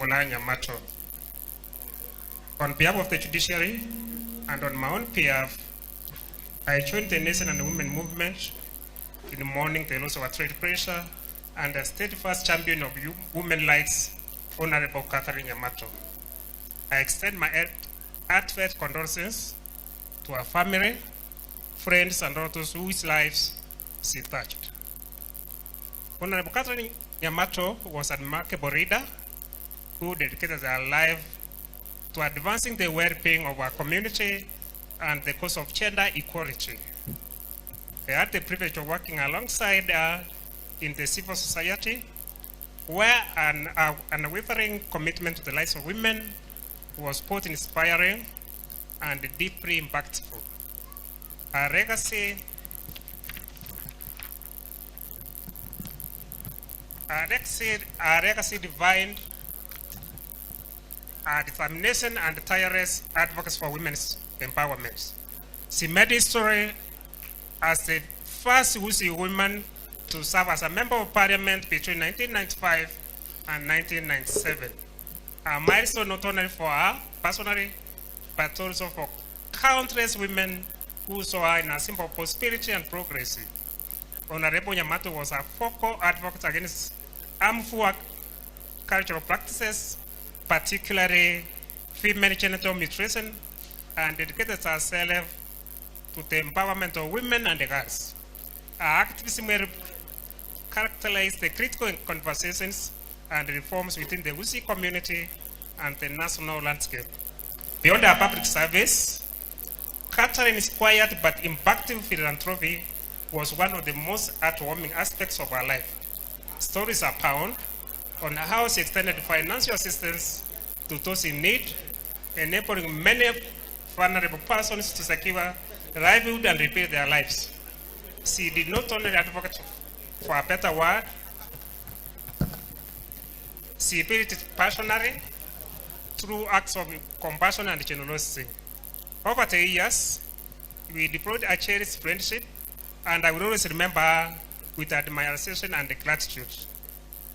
Nyamato. On behalf of the judiciary and on my own behalf, I joined the Nation and Women movement in mourning the loss of a trade pressure and a steadfast champion of women rights, Honorable Catherine Nyamato. I extend my heartfelt condolences to her family, friends, and all those whose lives she touched. Honorable Catherine Nyamato was a remarkable leader who dedicated her life to advancing the well-being of our community and the cause of gender equality. I had the privilege of working alongside her in the civil society, where an unwavering commitment to the lives of women was both inspiring and deeply impactful. Her legacy defined our determination and tireless advocacy for women's empowerment. She made history as the first Gusii woman to serve as a member of parliament between 1995 and 1997. A milestone not only for her personally, but also for countless women who saw her in a symbol of prosperity and progress. Honorable Nyamato was a vocal advocate against harmful cultural practices, particularly female genital mutilation, and dedicated herself to the empowerment of women and girls. Her activism characterized the critical conversations and reforms within the Gusii community and the national landscape. Beyond her public service, Catherine's quiet but impactful philanthropy was one of the most heartwarming aspects of her life. Stories abound on how she extended financial assistance to those in need, enabling many vulnerable persons to secure livelihood and rebuild their lives. She did not only advocate for a better world, she built it passionately through acts of compassion and generosity. Over the years, we deployed a cherished friendship, and I will always remember her with admiration and gratitude.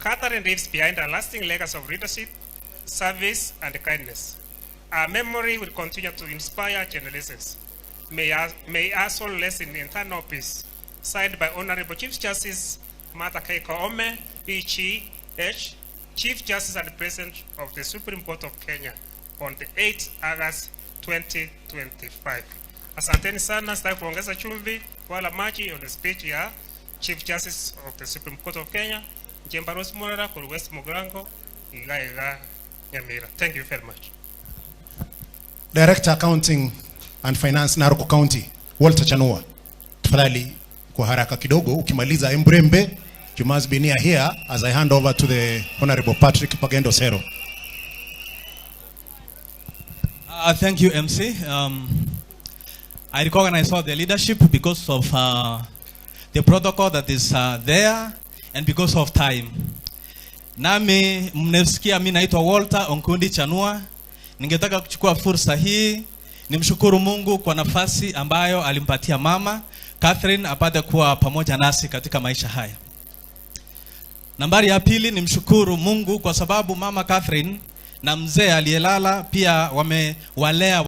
Catherine leaves behind a lasting legacy of leadership, service, and kindness. Our memory will continue to inspire generations. May our soul rest in eternal peace. Signed by Honorable Chief Justice CJ Koome, PGH, Chief Justice and President of the Supreme Court of Kenya, on the 8th August 2025. Asanteni sana, sitaki kuongeza chumvi wala maji on the speech ya Chief Justice of the Supreme Court of Kenya, Jembaros Morara, for West Mugango, Iga Nyamira. Thank you very much. Director Accounting and Finance, Naroko County, Walter Chanua. Tafadhali kwa haraka kidogo ukimaliza Embrembe, you must be near here as I hand over to the Honorable Patrick Pagendo Sero. Thank you, MC. I recognize all the leadership because of the protocol that is there and because of time. Nami mnesikia mimi naitwa Walter Onkundi Chanua. Ningetaka kuchukua fursa hii nimshukuru Mungu kwa nafasi ambayo alimpatia mama Catherine apate kuwa pamoja nasi katika maisha haya. Nambari ya pili, nimshukuru Mungu kwa sababu mama Catherine na mzee aliyelala pia wamewalea